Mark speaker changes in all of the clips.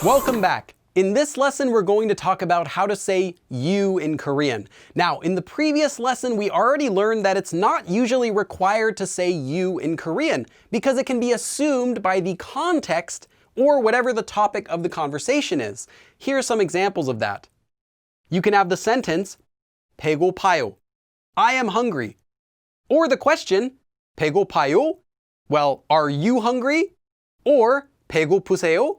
Speaker 1: Welcome back. In this lesson, we're going to talk about how to say you in Korean. Now, in the previous lesson, we already learned that it's not usually required to say you in Korean because it can be assumed by the context or whatever the topic of the conversation is. Here are some examples of that. You can have the sentence, 배고파요. I am hungry. Or the question, 배고파요? Well, are you hungry? Or 배고프세요?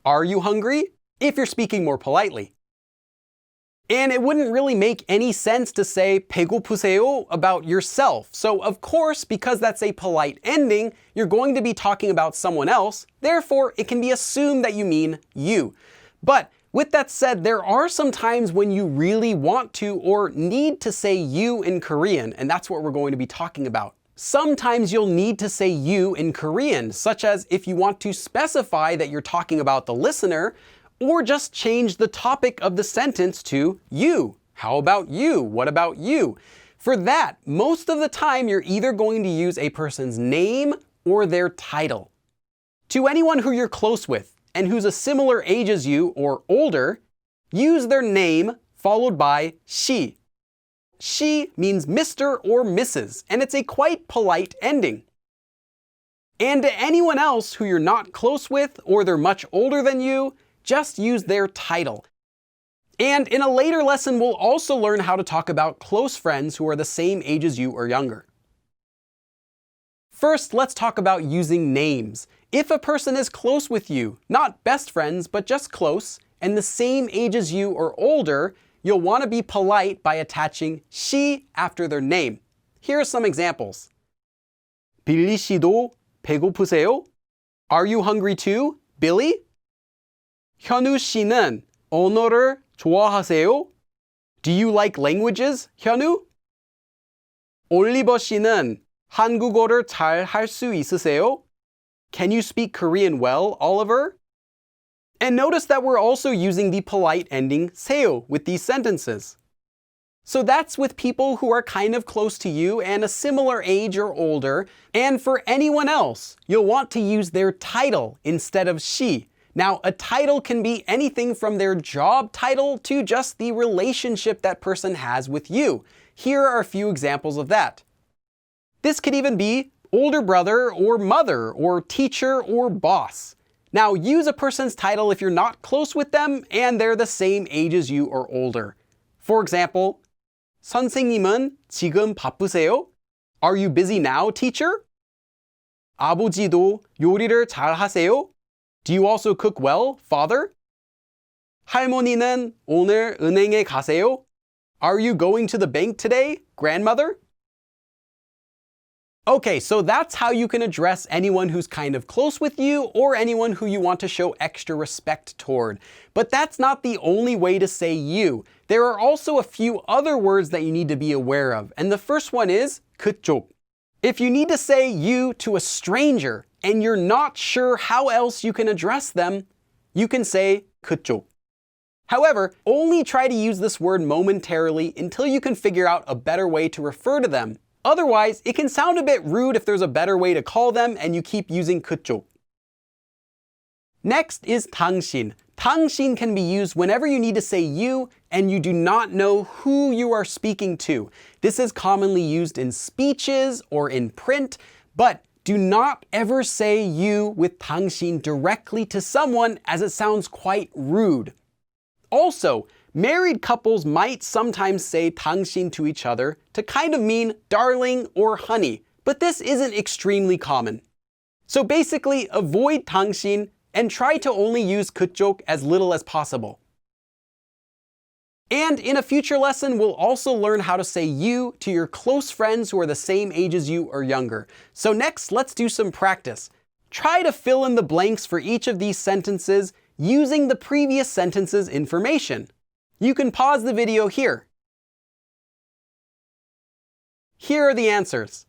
Speaker 1: Are you hungry? If you're speaking more politely. And it wouldn't really make any sense to say 배고프세요 about yourself. So of course, because that's a polite ending, you're going to be talking about someone else. Therefore, it can be assumed that you mean you. But with that said, there are some times when you really want to or need to say you in Korean, and that's what we're going to be talking about. Sometimes you'll need to say you in Korean, such as if you want to specify that you're talking about the listener, or just change the topic of the sentence to you. How about you? What about you? For that, most of the time you're either going to use a person's name or their title. To anyone who you're close with and who's a similar age as you or older, use their name followed by she. She means Mr. or Mrs., and it's a quite polite ending. And to anyone else who you're not close with or they're much older than you, just use their title. And in a later lesson, we'll also learn how to talk about close friends who are the same age as you or younger. First, let's talk about using names. If a person is close with you, not best friends, but just close, and the same age as you or older, you'll want to be polite by attaching she after their name. Here are some examples. 빌리 씨도 배고프세요? Are you hungry too, Billy? 현우 씨는 언어를 좋아하세요? Do you like languages, 현우? 올리버 씨는 한국어를 잘 할 수 있으세요? Can you speak Korean well, Oliver? And notice that we're also using the polite ending 세요 with these sentences. So that's with people who are kind of close to you and a similar age or older. And for anyone else, you'll want to use their title instead of she. Now, a title can be anything from their job title to just the relationship that person has with you. Here are a few examples of that. This could even be older brother or mother or teacher or boss. Now, use a person's title if you're not close with them and they're the same age as you or older. For example, 선생님은 지금 바쁘세요? Are you busy now, teacher? 아버지도 요리를 잘 하세요? Do you also cook well, father? 할머니는 오늘 은행에 가세요? Are you going to the bank today, grandmother? Okay, so that's how you can address anyone who's kind of close with you or anyone who you want to show extra respect toward. But that's not the only way to say you. There are also a few other words that you need to be aware of, and the first one is 그쪽. If you need to say you to a stranger and you're not sure how else you can address them, you can say 그쪽. However, only try to use this word momentarily until you can figure out a better way to refer to them. Otherwise, it can sound a bit rude if there's a better way to call them and you keep using 그쪽. Next is 당신. 당신 can be used whenever you need to say you and you do not know who you are speaking to. This is commonly used in speeches or in print, but do not ever say you with 당신 directly to someone as it sounds quite rude. Also, married couples might sometimes say 당신 to each other to kind of mean darling or honey, but this isn't extremely common. So basically, avoid 당신 and try to only use 그쪽 as little as possible. And in a future lesson, we'll also learn how to say you to your close friends who are the same age as you or younger. So next, let's do some practice. Try to fill in the blanks for each of these sentences using the previous sentence's information. You can pause the video here. Here are the answers.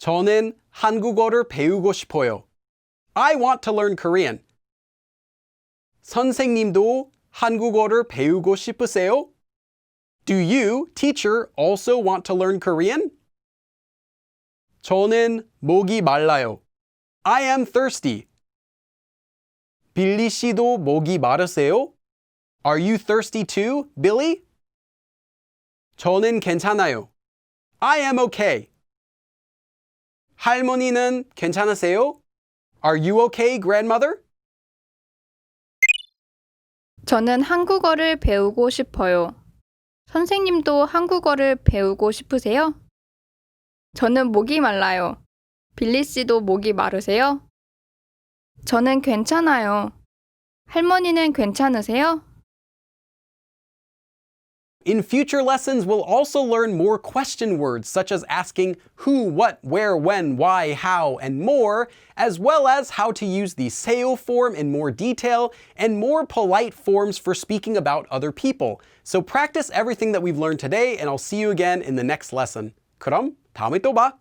Speaker 1: 저는 한국어를 배우고 싶어요. I want to learn Korean. 선생님도 한국어를 배우고 싶으세요? Do you, teacher, also want to learn Korean? 저는 목이 말라요. I am thirsty. 빌리 씨도 목이 마르세요? Are you thirsty too, Billy? 저는 괜찮아요. I am okay. 할머니는 괜찮으세요? Are you okay, grandmother?
Speaker 2: 저는 한국어를 배우고 싶어요. 선생님도 한국어를 배우고 싶으세요? 저는 목이 말라요. 빌리 씨도 목이 마르세요? 저는 괜찮아요. 할머니는 괜찮으세요?
Speaker 1: In future lessons, we'll also learn more question words, such as asking who, what, where, when, why, how, and more, as well as how to use the 세요 form in more detail and more polite forms for speaking about other people. So practice everything that we've learned today, and I'll see you again in the next lesson. 그럼 다음에 또 봐!